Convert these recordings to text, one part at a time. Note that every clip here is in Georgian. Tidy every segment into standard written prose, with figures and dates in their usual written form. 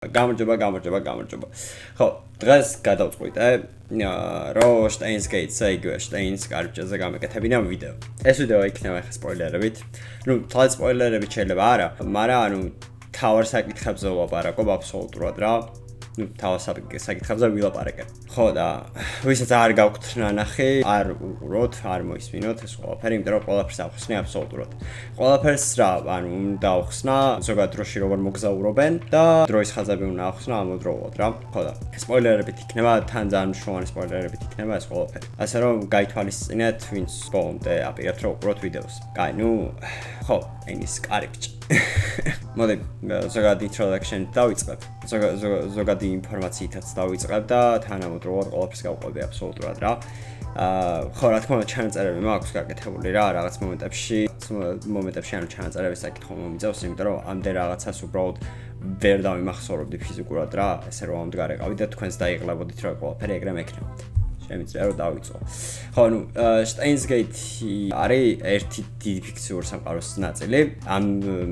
გამარჯობა. ხო, დღეს გადავწყვიტე, რომ Steins Gate-ზე იგივე Steins კარიბჭეზე გამეკეთებინა ვიდეო. ეს ვიდეო იქნება ხა სპოილერებით. თვალ სპოილერებით შეიძლება არა, მაგრამ თავარ საკითხებზე ვლაპარაკობ აბსოლუტურად რა. თავარ საკითხებზე ვილაპარაკებ. ხო და ვისაც არ გაქვთ ნანახი, არ უყუროთ, არ მოისმინოთ ეს ყველაფერი, იმიტომ რომ ყველაფერს ავხსნი აბსოლუტურად. ყველაფერს რა, დავხსნა, ზოგადად დროში როგორ მოგზაურობენ და დროის ხაზები უნდა ავხსნა ამავდროულად რა. ხო და სპოილერებით იქნება, თან ძალიან მნიშვნელოვანი სპოილერებით იქნება ეს ყველაფერი. ასე რომ გაითვალისწინეთ, ვინც ბოლომდე აპირებთ რომ უყუროთ ვიდეოს. ხო, ენის კარიბჭე. მოდი ზოგადი introduction დავიწყებ. ზოგადი ინფორმაციითაც დავიწყებ და თანამედროვე ყველაფერს გავყვები აბსოლუტურად რა. ხო, რა თქმა უნდა, ჩანაწერები მაქვს გაკეთებული რა, რაღაც მომენტებში ანუ ჩანაწერების საკითხო მომიწევს, იმიტომ რომ ამდენ რაღაცას უბრალოდ ვერ დავიმახსოვრობდი ფიზიკურად რა, ესე რომ ამდგარიყავი და თქვენს დაიღლებოდით რომ ყველაფერი ეგრე მექნება. შემიძლია რომ დავიწყო. ხო, Steins Gate არის ერთი დიდი ფიქციურ სამყაროს ნაწილი.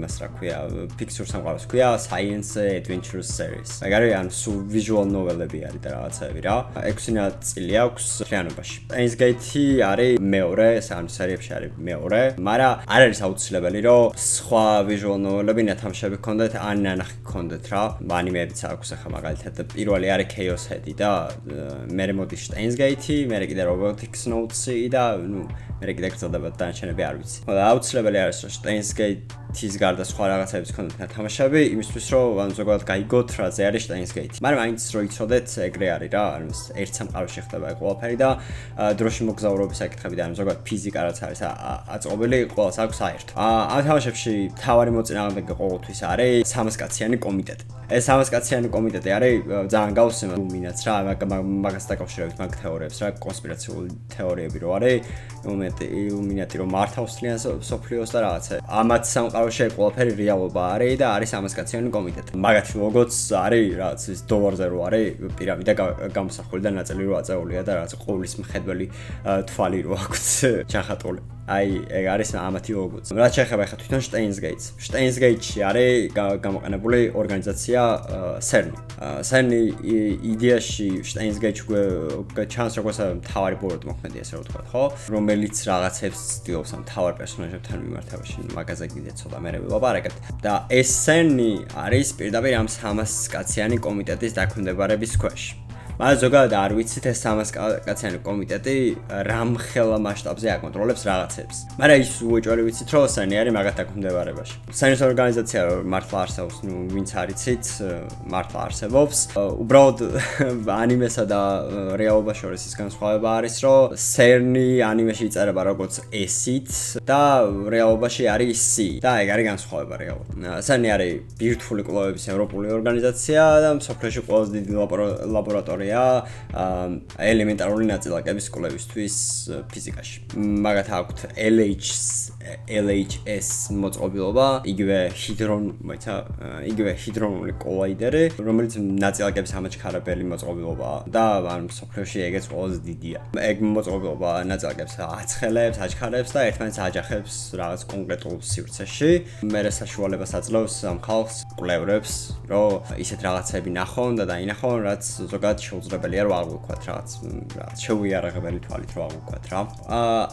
მას რა ქვია, ფიქციურ სამყაროს ქვია Science Adventure Series. მაგარი ანუ სულ visual novel-ები არის და რაღაცები რა. 6 ნაწილი აქვს მთლიანობაში. Steins Gate არის მეორე, ანუ სერიებში არის მეორე, მაგრამ არ არის აუცილებელი რომ სხვა visual novel-ები ნათამშები გქონდეთ, ან ნანახი გქონდეთ რა. ანიმეებიც აქვს ახლა მაგალითად პირველი არის Chaos Head და მერე მოდის Steins Gate მერე კიდე Robotics Notes-ი და მერე კიდე გრძელდება დანარჩენები არ ვიცი. ხო და აუცილებელი არის რომ Steins Gate-ის გარდა სხვა რაღაცებიც გქონდეთ ნათამაშები, იმისთვის რომ ზოგადად გაიგოთ რაზე არის Steins Gate. მაგრამ მაინც რო იცოდეთ, ეგრე არის რა, ანუ ერთ სამყაროში ხდება ყველაფერი და დროში მოგზაურობის საკითხები და ზოგადად ფიზიკა რაც არის აწყობილი, ყველას აქვს საერთო. ამ თამაშებში მთავარი მოწინააღმდეგე ყოველთვის არის 300 კაციანი კომიტეტი. ეს 300 კაციანი კომიტეტი არის ძალიან გავს ილუმინატს რა, მაგას დაკავშირებით მაგ თეორიებს რა, კონსპირაციული თეორიები რო არის, ილუმინატი რომ მართავს ძალიან სოფლიოს და რაღაცა. ამათ სამყაროში ყველაფერი რეალობა არის და არის 300 კაციანი კომიტეტი. მაგათი ლოგოც არის რაღაც ის დოლარზე რო არის პირამიდა გამოსახული და ნაწილი რო აწეულია და რაღაც ყოვლის მხედველი თვალი რო აქვს ჩახატული. აი, ეგ არის ამათი ლოგოც. რაც შეეხება ახლა თვითონ Steins Gate-ს. Steins Gate-ში არის გამოყენებული ორგანიზაცია CERN. CERN-ი იდეაში Steins Gate-ში ჩანს როგორც მთავარი ბოროტმოქმედი, ასე რომ ვთქვათ, ხო? რომელიც რაღაცებს ცდილობს ამ მთავარ პერსონაჟებთან მიმართებაში, მაგაზე კიდე ცოტა მერე ვილაპარაკებთ. და ეს CERN-ი არის პირდაპირ ამ 300 კაციანი კომიტეტის დაქვემდებარების ქვეშ. მაგრამ ზოგადად არ ვიცით ეს 300 კაციანი კომიტეტი რამხელა მასშტაბზე აკონტროლებს რაღაცებს. მაგრამ ის უეჭველი ვიცით რომ CERN-ი არის მაგათ დაქვემდებარებაში. CERN-ის ორგანიზაცია მართლა არსებობს, ვინც არიცით, მართლა არსებობს. უბრალოდ ანიმესა და რეალობას შორის ის განსხვავება არის, რომ CERN-ი ანიმეში იწერება როგორც S-ით და რეალობაში არის C და ეგ არის განსხვავება რეალურად. CERN-ი არის ბირთვული კვლევების ევროპული ორგანიზაცია და მსოფლიოში ყველაზე დიდი ლაბორატორია ელემენტარული ნაწილაკების კვლევისთვის ფიზიკაში. მაგათ აქვთ LHS მოწყობილობა, იგივე ჰიდრონული კოლაიდერი, რომელიც ნაწილაკების ამაჩქარებელი მოწყობილობაა და მსოფლიოში ეგეც ყველაზე დიდია. ეგ მოწყობილობა ნაწილაკებს აცხელებს, აჩქარებს და ერთმანეთს აჯახებს რაღაც კონკრეტულ სივრცეში. მერე საშუალებას აძლევს ამ ხალხს, კვლევრებს, რომ ისეთ რაღაცები ნახონ და დაინახონ, რაც ზოგადად შეუძლებელია რომ აღვიქვათ რაღაც შეუიარაღებელი თვალით რომ აღვიქვათ რა.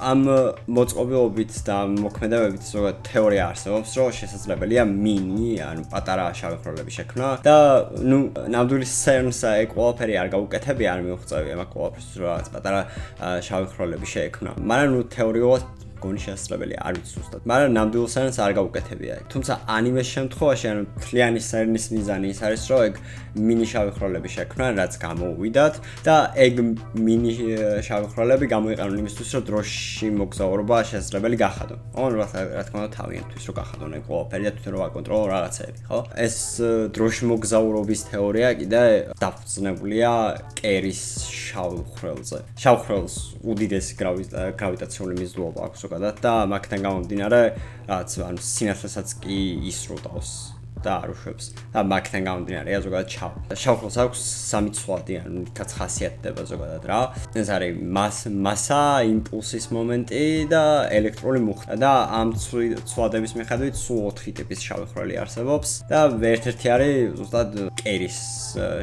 ამ მოწყობილობით და მოქმედებებით ზოგადად თეორია არსებობს, რომ შესაძლებელია მინი, ანუ პატარა შავი ხვრელების შექმნა და ნამდვილი CERN-ს ეგ ყველაფერი არ გაუკეთებია, არ მიუღწევია მაგ ყველაფერს რაღაც პატარა შავი ხვრელების შექმნა. მაგრამ თეორიულად გონი შესაძლებელია, არ ვიცი ზუსტად. მაგრამ ნამდვილ CERN-ს არ გაუკეთებია ეგ. თუმცა ანიმეს შემთხვევაში, ანუ მთლიანი CERN-ის მიზანი ის არის, რომ ეგ მინი შავი ხვრელები შექმნან, რაც გამოუვიდათ და ეგ მინი შავი ხვრელები გამოიყენონ იმისთვის, რომ დროში მოგზაურობა შესაძლებელი გახადონ. რა თქმა უნდა, თავიანთვის რომ გახადონ ეგ ყველაფერი და თვითონ რომ აკონტროლონ რაღაცები, ხო? ეს დროში მოგზაურობის თეორია კიდე დაფუძნებულია კერის შავ ხვრელზე. შავ ხვრელს უდიდესი გრავიტაციული მიზიდულობა აქვს ზოგადად და მაგთან გამომდინარე, რაღაც სინათლესაც კი ისრუდავს. და არ უშვებს. და მაგთან გამომდინარეა ზოგადად შავხლოს აქვს 3 ცვლადი, ანუ თაც ხასიათდება ზოგადად რა. ეს არის მასა, იმპულსის მომენტი და ელექტრული მუხტა და ამ ცვლადების მიხედვით სულ 4 ტიპის შავი ხვრელი არსებობს და ერთ-ერთი არის ზუსტად კერის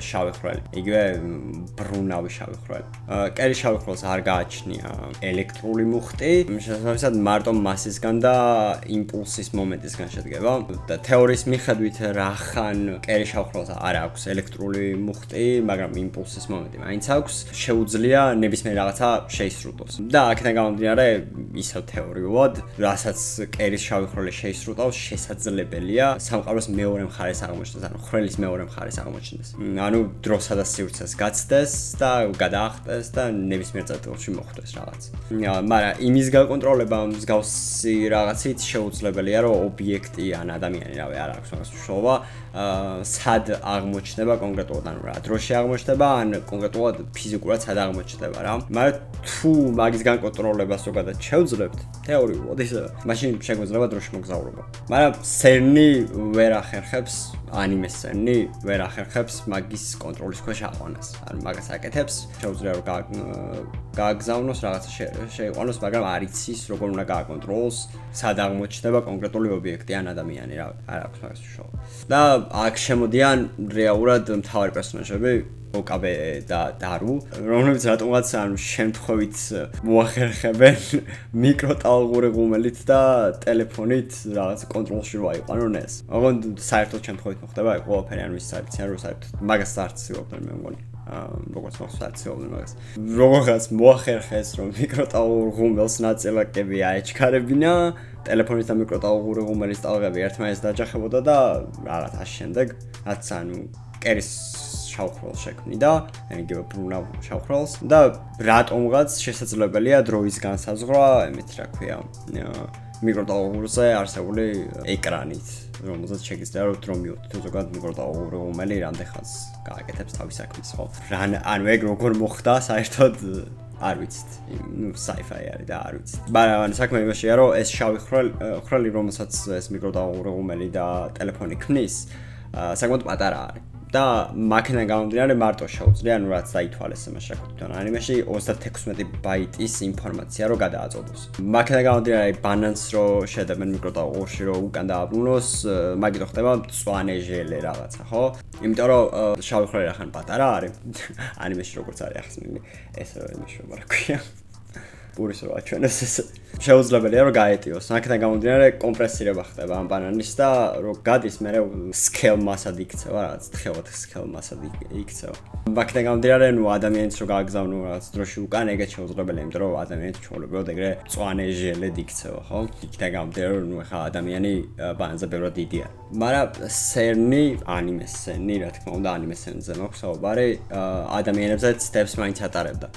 შავი ხვრელი. იგივე ბრუნავი შავი ხვრელი. კერის შავი ხვრელს არ გააჩნია ელექტრული მუხტი, შესაბამისად მარტო მასისგან და იმპულსის მომენტისგან შედგება. და თეორიის მიხედვით რახან კერის შავ ხვრელს არ აქვს ელექტრული მუხტი, მაგრამ იმპულსის მომენტი მაინც აქვს, შეუძლია ნებისმიერ რაღაცა შეისრუტოს. და აქედან გამომდინარე, ისევ თეორიულად, რასაც კერის შავი ხვრელი შეისრუტავს, შესაძლებელია სამყაროს მეორე მხარეს აღმოჩნდეს, ანუ ხვრელის მეორე მხარეს აღმოჩნდეს. ანუ დროსა და სივრცეს გაცდეს და გადაახტეს და ნებისმიერ წერტილში მოხვდეს რაღაც. მაგრამ იმის გაკონტროლება მსგავსი რაღაცით შეუძლებელია, რომ ობიექტი ან ადამიანი რავი არ აქვს მაგას მნიშვნელობა, სად აღმოჩნდება კონკრეტულად, ანუ რა დროში აღმოჩნდება, ან კონკრეტულად ფიზიკურად სად აღმოჩნდება რა. მაგრამ თუ მაგის განკონტროლებას ზოგადად შევძლებთ, თეორიულად ისე, მაშინ შეგვეძლება დროში მოგზაურობა. მაგრამ CERN-ი ვერ ახერხებს, ანიმე CERN-ი ვერ ახერხებს მაგის კონტროლის ქვეშ აყვანას. ანუ მაგას აკეთებს, შეუძლია რომ გააგზავნოს რაღაცა შეიყვანოს, მაგრამ არ იცის როგორ უნდა გააკონტროლოს, სად აღმოჩნდება კონკრეტული ობიექტი ან ადამიანი რა, არ აქვს მაგას მნიშვნელობა. და აქ შემოდიან რეალურად მთავარი პერსონაჟები, ოკაბე და დარუ, რომლებიც რატომღაც ანუ შემთხვევით მოახერხებენ მიკროტალღური ღუმელით და ტელეფონით რაღაც კონტროლში რო აიყვანონ ეს. ოღონდ საერთოდ შემთხვევით მოხდება აი ყველაფერი, ანუ ის საერთოდ რო საერთოდ მაგას არ ცდილობდნენ მე მგონი. როგორც მოხსაცობდნენ მაგას. როგორღაც მოახერხეს რომ მიკროტალღურ ღუმელს ნაწილაკები აეჩქარებინა, ტელეფონის და მიკროტალღური ღუმელის ტალღები ერთმანეთს დაჯახებოდა და რაღაც ამ შემდეგ, რაც ანუ კერის შავ ხვრელს შექმნიდა, იგივე ბრუნავ შავ ხვრელს და რატომღაც შესაძლებელია დროის განსაზღვრა, იმით რა ქვია, მიკროტალღურზე არსებული ეკრანით, რომელზეც შეგიძლია რომ დრო მიუღოთ ზოგადად მიკროტალღური ღუმელი რამდენ ხანს გააკეთებს თავის საქმეს, ხო? ანუ ეგ როგორ მოხდა, საერთოდ არ ვიცით. sci-fi არის და არ ვიცით. მაგრამ საქმე იმაშია, რომ ეს შავი ხვრელი, რომელსაც ეს მიკროტალღური ღუმელი და ტელეფონი ქმნის, საკმაოდ პატარა არის. და მაქედან გამომდინარე მარტო შეუძლია, ანუ რაც დაითვალეს იმაში რა თქმა უნდა ანიმეში 36 ბაიტის ინფორმაცია რო გადააწოდოს. მაქედან გამომდინარე ბანანს რო შედებენ მიკროტალღურში რო უკან დააბრუნოს, მაგით ხდება მწვანე ჟელე რაღაცა, ხო? იმიტომ რომ შავი ხვრელი ახან პატარა არის. ანიმეში როგორც არის ახსნილი, ეს იმეშობა რა ქვია. პურის რო აჩვენებს ეს შეუძლებელია რომ გაეტიოს. აქედან გამომდინარე კომპრესირება ხდება ამ ბანანის და რო გადის მე სკეილ მასად იქცევა რაღაც თხევად სკეილ მასად იქცევა. აქედან გამომდინარე ნუ ადამიანს რო გააგზავნო რაღაც დროში უკან ეგეც შეუძლებელია, იმიტომ რომ ადამიანს ჩვეულებრივად ეგრე მწვანე ჟელედ იქცევა, ხო? იქიდან გამომდინარე რომ ნუ ახლა ადამიანი ბანანზე ბევრად დიდი არის. მაგრამ CERN-ი, ანიმე CERN-ი, რა თქმა უნდა ანიმე CERN-ზე მაქვს საუბარი, ადამიანებზე ცდებს მაინც ატარებდა.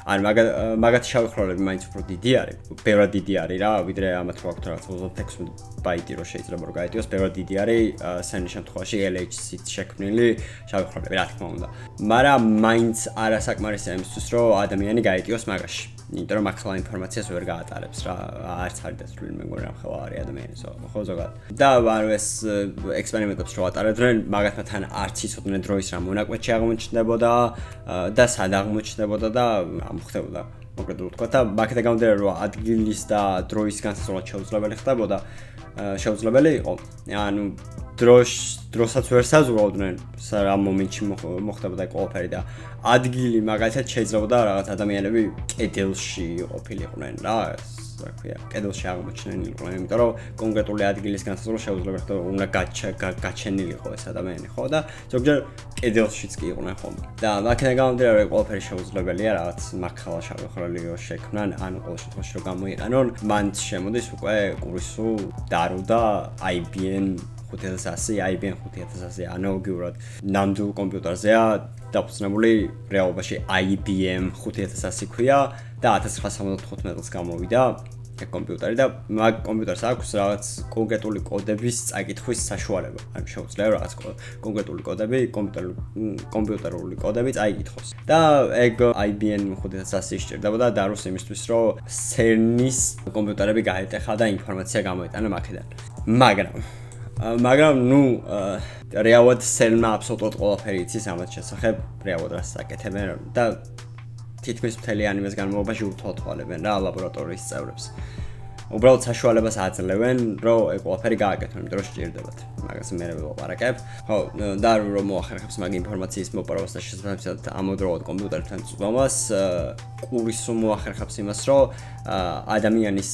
ან მაგათი შავი ხვრელები მაინც უფრო დიდი არის, ბევრად დიდი არის რა, ვიდრე ამათ რო აქვს რაღაც 36 ბაიტი რო შეიძლება რომ გაეტიოს, ბევრად დიდი არის CERN-ის შემთხვევაში LHC-ით შექმნილი შავი ხვრელები, რა თქმა უნდა. მაგრამ მაინც არასაკმარისია იმისთვის, რომ ადამიანი გაეტიოს მაგაში. იმიტომ რომ ახლა ინფორმაციას ვერ გაატარებს რა, არც არის დასრულებული, მე მგონი რა ხელა არის ადამიანის, ხო ზოგადად. და ანუ ეს ექსპერიმენტებს რო ატარებდნენ, მაგათმა თან არც იცოდნენ დროის რა მონაკვეთში აღმოჩნდებოდა და სად აღმოჩნდებოდა და მოხდებოდა კონკრეტულად თქვა და მაგათი გამომდინარე რომ ადგილის და დროის განსაზღვრა შეუძლებელი იყო. ანუ დროსაც ვერ საზღვრავდნენ, რა მომენტში მოხდებოდა ყველაფერი და ადგილი მაგალითად შეიძლება რაღაც ადამიანები კედელში ყოფილიყვნენ რა, რა ქვია, კედელში აღმოჩენილიყვნენ, იმიტომ რომ კონკრეტული ადგილის განსაზღვრა შეუძლებელი ხდება, უნდა გაჩენილიყო ეს ადამიანი, ხო და ზოგჯერ კედელშიც კი იყვნენ ხოლმე. და აქედან გამომდინარე ყველაფერი შეუძლებელია რაღაც მაქალა შავი ხვრელი შექმნან, ან ყოველ შემთხვევაში რომ გამოიყენონ, მან შემოდის უკვე კურისუ დარუ და IBM 5100, IBM 5100 ანალოგიურად ნამდვილ კომპიუტერზეა დაფუძნებული, რეალობაში IBM 5100 ქვია და 1975 წელს გამოვიდა ეგ კომპიუტერი და მაგ კომპიუტერს აქვს რაღაც კონკრეტული კოდების წაკითხვის საშუალება. ანუ შეუძლია რაღაც კონკრეტული კოდები, კომპიუტერული კოდები წაიკითხოს. და ეგ IBM 5100 სჭირდებოდა დარუს იმისთვის, რომ CERN-ის კომპიუტერები გაეტეხა და ინფორმაცია გამოეტანა მაქედან. მაგრამ მაგრამ ნუ რეალურად სელმა აბსოლუტურად ყველაფერი იცის ამათ შესახებ, რეალურად რას აკეთებენ და თითქმის მთელი ანიმეს განმავლობაში უთვალთვალებენ რა ლაბორატორიის წევრებს. უბრალოდ საშუალებას აძლევენ, რომ ეგ ყველაფერი გააკეთონ, იმიტომ რომ სჭირდებათ. მაგას მე ვილაპარაკებ. ხო, და რომ მოახერხებს მაგ ინფორმაციის მოპარვას და შესაბამისად ამოდროულად კომპიუტერთან წვდომას, კურის მოახერხებს იმას, რომ ადამიანის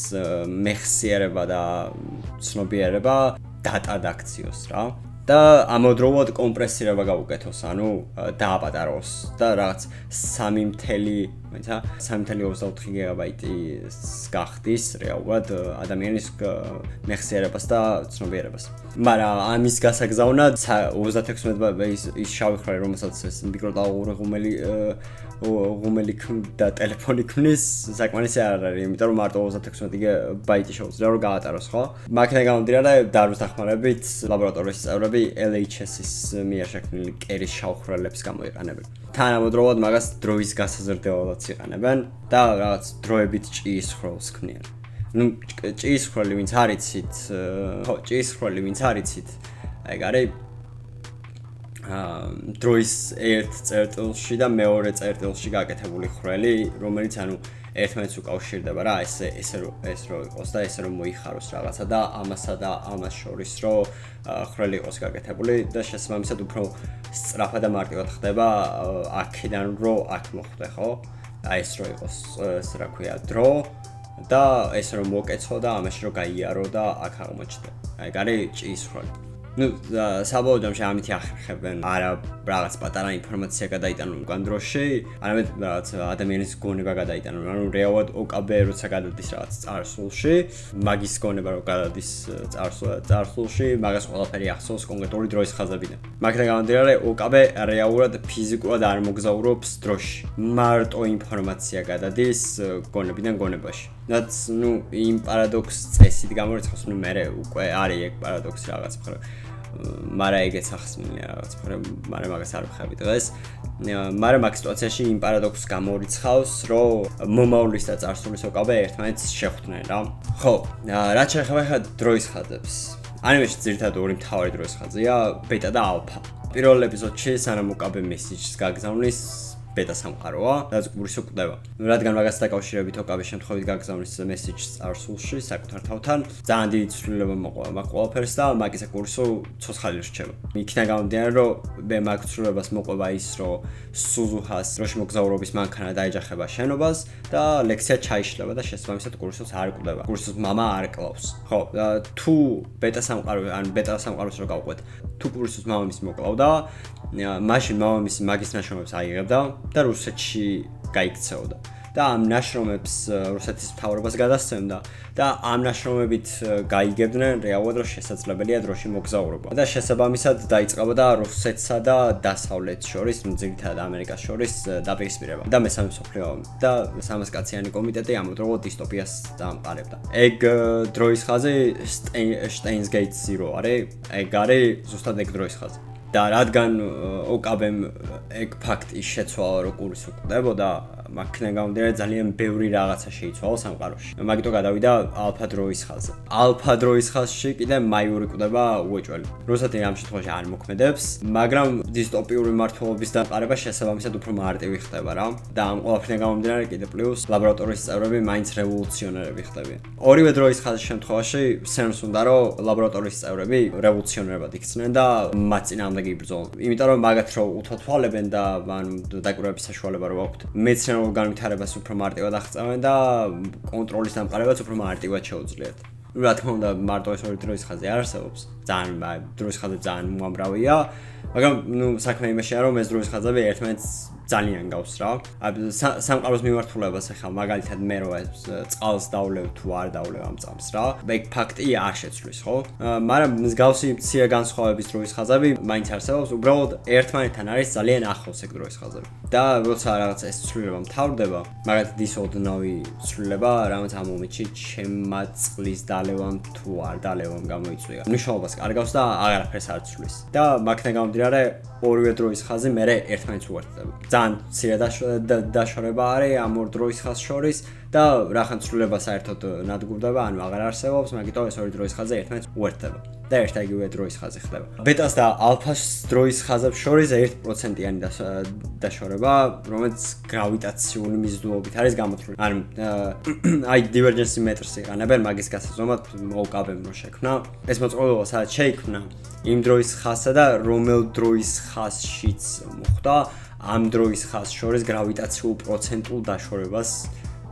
მეხსიერება და ცნობიერება დატადაქციოს რა. და ამოდროულად კომპრესირება გაუკეთოს, ანუ დააპატაროს და რაღაც 3.24 გიგაბაიტის გახდის რეალურად ადამიანის მეხსიერებას და ცნობიერებას. მაგრამ ამის გასაგზავნად 36 ის შავი ხრალი, რომელსაც ეს მიკროტალღური ღუმელი და ტელეფონი ქმნის, საკმარისი არ არის, იმიტომ რომ მარტო 36 გიგაბაიტი შეუძლია რომ გაატაროს, ხო? მაქედან გამომდინარე, დარბის დახმარებით ლაბორატორიის წევრები LHS-ის მიერ შექმნილი კერის შავ ხრალებს გამოიყენებენ. თანამედროვე მაგას დროის გასაზრდელად იყენებენ და რაღაც დროებით ჭიის ხროლს ქმნიან. ნუ ჭიის ხროლი ვინც არიცით, ხო, ჭიის ხროლი ვინც არიცით, ეგ არის დროის ერთ წერტილში და მეორე წერტილში გაკეთებული ხრელი, რომელიც ანუ ერთმანეთს უკავშირდება რა, ეს რო იყოს და ესე რომ მოიხაროს რაღაცა და ამასა და ამას შორის რო ხრელი იყოს გაკეთებული და შესაბამისად უფრო სწრაფად და მარტივად ხდება აქედან რო აქ მოხვდე, ხო? აი ეს რო იყოს, ეს რა ქვია, დრო და ესე რომ მოკეცო და ამაში რო გაიარო და აქ აღმოჩნდა. ეგ არის ჭიის ხრელი. ნუ საბოლოოდ ამით ახერხებენ არა რაღაც პატარა ინფორმაცია გადაიტანონ უკან დროში, არამედ რაღაც ადამიანის გონება გადაიტანონ. ანუ რეალურად OKB როცა გადადის რაღაც წარსულში, მაგის გონება რო გადადის წარსულში, მაგას ყველაფერი ახსოვს კონკრეტული დროის ხაზებიდან. მაგით გამომდინარე, OKB რეალურად ფიზიკურად არ მოგზაურობს დროში. მარტო ინფორმაცია გადადის გონებიდან გონებაში. რაც ნუ იმ პარადოქს წესით გამორიცხავს, ნუ მე უკვე არის ეგ პარადოქსი რაღაც მხრივ. მაგრამ ეგეც ახსნილია რაღაც მხრივ, მაგრამ მაგას არ ვხები დღეს. მაგრამ მაგ სიტუაციაში იმ პარადოქსს გამორიცხავს, რომ მომავლის და წარსულის OKB ერთმანეთს შეხვდნენ რა. ხო, რაც შეეხება ხა დროის ხაზებს. ანიმეში ძირითადად ორი მთავარი დროის ხაზია, ბეტა და ალფა. პირველ ეპიზოდში სანამ OKB მესიჯს გაგზავნის ბეტა სამყაროა, რაც კურს უკვდება. რადგან მაგას დაკავშირებით OKB შემთხვევით გაგზავნის მესიჯს წარსულში საკუთარ თავთან, ძალიან დიდი ცვლილება მოყვა მაგ ყველაფერს და მაგის კურსო ცოცხალი რჩება. იქიდან გამომდინარე, რომ მე მაგ ცვლილებას მოყვება ის, რომ სუზუჰას დროში მოგზაურობის მანქანა დაეჯახება შენობას და ლექცია ჩაიშლება და შესაბამისად კურსოს არ კვდება. კურსოს მამა არ კლავს. ხო, თუ ბეტა სამყაროს რო გავყვეთ, თუ კურსოს მამამისი მოკლავდა, მაშინ მამამისი მაგის ნაშრომებს აიღებდა და რუსეთში გაიქცეოდა. და ამ ნაშრომებს რუსეთის მთავრობას გადასცემდა და ამ ნაშრომებით გაიგებდნენ რეალურად რომ შესაძლებელია დროში მოგზაურობა. და შესაბამისად დაიწყებოდა რუსეთსა და დასავლეთს შორის, ძირითადად ამერიკას შორის დაპირისპირება. და მესამე მსოფლიო ომი და 300 კაციანი კომიტეტი ამავდროულად დისტოპიას დაამყარებდა. ეგ დროის ხაზი Steins Gate Zero არის, ეგ არის ზუსტად ეგ დროის ხაზი. და რადგან OKB-მ ეგ ფაქტი შეცვალა, რომ კურს უკვდებოდა, მაქედან გამომდინარე ძალიან ბევრი რაღაცა შეიცვალა სამყაროში. მაგიტო გადავიდა ალფა დროის ხაზზე. ალფა დროის ხაზში კიდე მაიური კვდება უეჭველი. რუსეთი ამ შემთხვევაში არ მოქმედებს, მაგრამ დისტოპიური მმართველობის დამყარება შესაბამისად უფრო მარტივი ხდება რა. და ამ ყველაფერთან გამომდინარე კიდე პლუს ლაბორატორიის წევრები მაინც რევოლუციონერები ხდებიან. ორივე დროის ხაზის შემთხვევაში სენს უნდა რომ ლაბორატორიის წევრები რევოლუციონერებად იქცნენ და მათ წინააღმდეგ იბრძოლონ. იმიტომ რომ მაგათ რო უთვალთვალებენ და ანუ დაკვირვების საშუალება რო აქვთ. მეცნიერულ განვითარებას უფრო მარტივად აღწევენ და კონტროლის დამყარებას უფრო მარტივად შეუძლიათ. რა თქმა უნდა, მარტო ეს ორი დროის ხაზი არ არსებობს. ძალიან დროის ხაზები ძალიან უამრავია, მაგრამ ნუ საქმე იმაშია, რომ ეს დროის ხაზები ერთმანეთს ძალიან გავს რა. სამყაროს მიმართულებას ახლა მაგალითად მე რო წყალს დავლევ თუ არ დავლევ ამ წამს რა. ეგ ფაქტი არ შეცვლის, ხო? მაგრამ მსგავსი მცირე განსხვავების დროის ხაზები მაინც არსებობს, უბრალოდ ერთმანეთთან არის ძალიან ახლოს ეგ დროის ხაზები. და როცა რაღაც ეს ცვლილება მთავრდება, მაგალითად ის ოდნავი ცვლილება, რომელიც ამ მომენტში ჩემმა წყლის დალევამ თუ არ დალევამ გამოიწვია. მნიშვნელობას კარგავს და აღარაფერს არ ცვლის. და მაგთან გამომდინარე ორივე დროის ხაზი მე ერთმანეთს უერთდება. ძალიან მცირე დაშორება არის ამ ორ დროის ხაზს შორის და რახან ცვლილება საერთოდ ნადგურდება, ანუ აღარ არსებობს, მაგიტომ ეს ორი დროის ხაზი ერთმანეთს უერთდება და ერთაგივე დროის ხაზი ხდება. ბეტას და ალფას დროის ხაზებს შორის 1%-იანი დაშორება, რომელიც გრავიტაციული მიზიდულობით არის გამოთვლილი. ანუ აი დივერჯენსი მეტრს იყენებენ მაგის გასაზომად ოკაბემ რო შექმნა. ეს მოწყობილობა სადაც შეიქმნა იმ დროის ხაზსა და რომელ დროის ხაზშიც მოხდა ამ დროის ხაზს შორის გრავიტაციულ პროცენტულ დაშორებას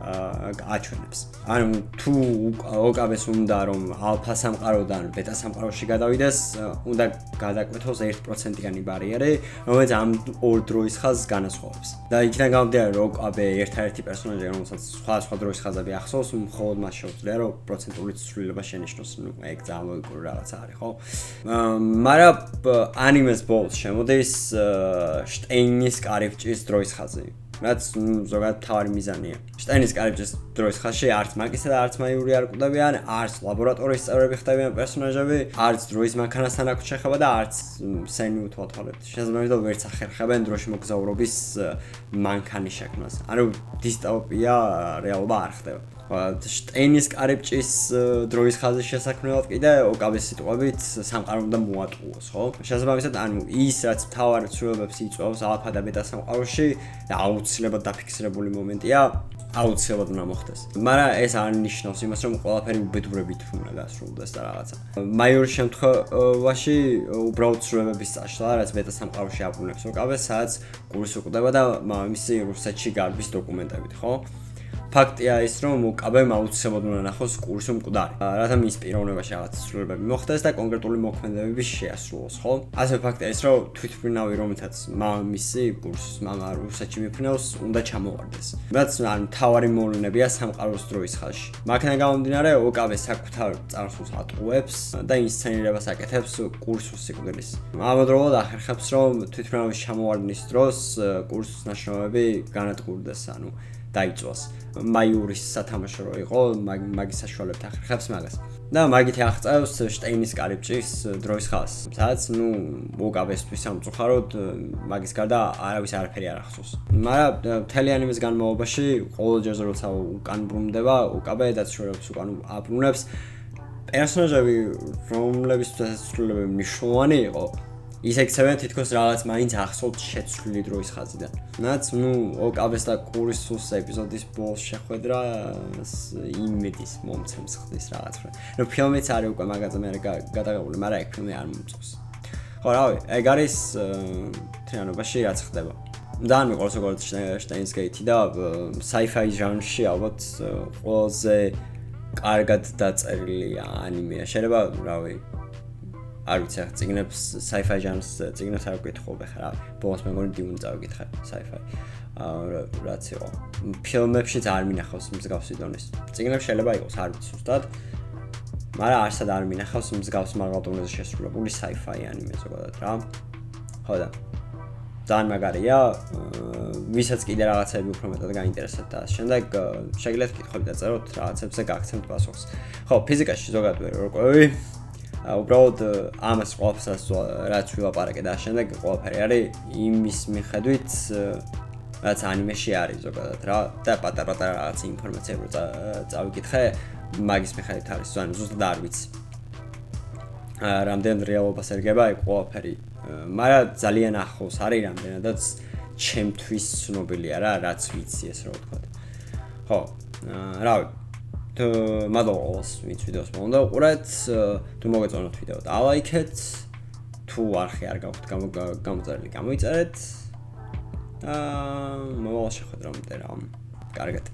აჩვენებს. ანუ თუ ოკაბეს უნდა რომ ალფა სამყაროდან ბეტა სამყაროში გადავიდეს, უნდა გადაკვეთოს 1%-იანი ბარიერი, რომელიც ამ ორ დროის ხაზს განასხვავებს. და იქიდან გამომდინარე, რომ ოკაბე ერთადერთი პერსონაჟია, რომელსაც სხვა დროის ხაზები ახსოვს, მხოლოდ მას შეუძლია, რომ პროცენტული ცვლილება შენიშნოს. ნუ ეგ ძალიან ლოგიკური რაღაცა არის, ხო? მაგრამ ანიმეს ბოლოს შემოდის შტეინის კარიბჭის დროის ხაზი. რაც ზოგადად თავარი მიზანია. შტეინის კარიბჭის დროის ხაზში არც მაგისა და არც მაიური არ კვდებიან, არც ლაბორატორიის წევრები ხდებიან პერსონაჟები, არც დროის მანქანასთან აქვს შეხება და არც სენი უთვალთვალებთ. შესაძლოა რომ ვერც ახერხებენ დროში მოგზაურობის მანქანის შექმნას. ანუ დისტოპია რეალობა არ ხდება. შტეინის კარიბჭის დროის ხაზის შესაქმნელად კიდე ოკაბეს სიტყვებით სამყარო უნდა მოატყუოს, ხო? შესაბამისად, ანუ ის რაც მთავარ ცვლილებებს იწვევს ალფა და ბეტა სამყაროში და აუცილებლად დაფიქსირებული მომენტია, აუცილებლად უნდა მოხდეს. მაგრამ ეს არ ნიშნავს იმას, რომ ყველაფერი უბედურებით უნდა დასრულდეს და რაღაცა. მაიორის შემთხვევაში უბრალოდ ცვლილებების წაშლა, რაც ბეტა სამყაროში აბრუნებს ოკაბეს, სადაც კურსი უყდება და მისი რუსეთში გარბის დოკუმენტებით, ხო? ფაქტია ის, რომ ოკაბემ აუცილებლად უნდა ნახოს კურსი მკვდარი, რათა მის პიროვნებაში რაღაც ცვლილებები მოხდეს და კონკრეტული მოქმედებები შეასრულოს, ხო? ასევე ფაქტია ის, რომ თვითმფრინავი, რომელთაც მისი კურსს მამა რუსეთში მიფრინავს, უნდა ჩამოვარდეს. რაც ან თავარი მოვლენებია სამყაროს დროის ხაზში. მაგიდან გამომდინარე, ოკაბე საკუთარ წარსულს ატყუებს და ინსცენირებას აკეთებს კურსის სიკვდილის. ამავდროულად ახერხებს, რომ თვითმფრინავის ჩამოვარდნის დროს კურსის ნაშრომები განადგურდეს, ანუ დაიწვას. მაიურის სათამაშო რო იყო, მაგის საშუალებით ახერხებს მაგას. და მაგით აღწევს შტეინის კარიბჭის დროის ხაზს. სადაც, ნუ, ოკაბესთვის სამწუხაროდ მაგის გარდა არავის არაფერი არ ახსოვს. მაგრამ მთელი ანიმეს განმავლობაში ყოველ ჯერზე როცა უკან ბრუნდება, ოკაბე დაცვირებს უკან აბრუნებს პერსონაჟები, რომლებისთვის ცვლილებები მნიშვნელოვანი იყო, ისე იქცევენ თითქოს რაღაც მაინც ახსოვთ შეცვლილი დროის ხაზიდან. რაც, ნუ, ოკაბეს და კურისუს ეპიზოდის ბოლოს შეხვედრა იმედის მომცემს ხდის რაღაც. ნუ ფილმიც არის უკვე მაგაზე მე გადაღებული, მაგრამ ეგ ფილმი არ მომწონს. ხო, რავი, ეგ არის თრიანობაში რაც ხდება. ძალიან მიყვარს როგორც შტეინის გეითი და sci-fi ჟანრში ალბათ ყველაზე კარგად დაწერილი ანიმეა. შეიძლება, რავი, არ ვიცი, წიგნებს sci-fi ჟანრს წიგნებს არ ვკითხულობ ახლა. ბოლოს მეგონი დიუნი წავიკითხე sci-fi. რაც იყო. ფილმებშიც არ მინახავს მსგავსი დონის. წიგნებში შეიძლება იყოს, არ ვიცი ზუსტად. მაგრამ არსად არ მინახავს მსგავს მაღალ დონეზე შესრულებული sci-fi ანიმე ზოგადად რა. ხო და ძალიან მაგარია. ვისაც კიდე რაღაცები უფრო მეტად გაინტერესებთ და შემდეგ შეგიძლიათ კითხვები დაწეროთ, რაღაცებზე გაგცემთ პასუხს. ხო, ფიზიკაში ზოგადად ვერ ვარკვევი. უბრალოდ ამას ყველაფერს რაც ვილაპარაკე და შემდეგ ყველაფერი არის იმის მიხედვით რაც ანიმეში არის ზოგადად რა და პატარ-პატარა რაღაც ინფორმაციები წავიკითხე მაგის მიხედვით არის ზუსტად ზუსტად არ ვიცი რამდენ რეალობას ერგება ეგ ყველაფერი მაგრამ ძალიან ახლოს არის რამდენადაც ჩემთვის ცნობილია რა რაც ვიცი ეს რა ვთქვა ხო რავი მადლობა ვინც ვიდეოს მომდა უყურეთ თუ მოგეწონათ ვიდეო დალაიქეთ თუ არხი არ გაქვთ გამოწერილი გამოიწერეთ მოვალ შეხვედრამდე რა კარგად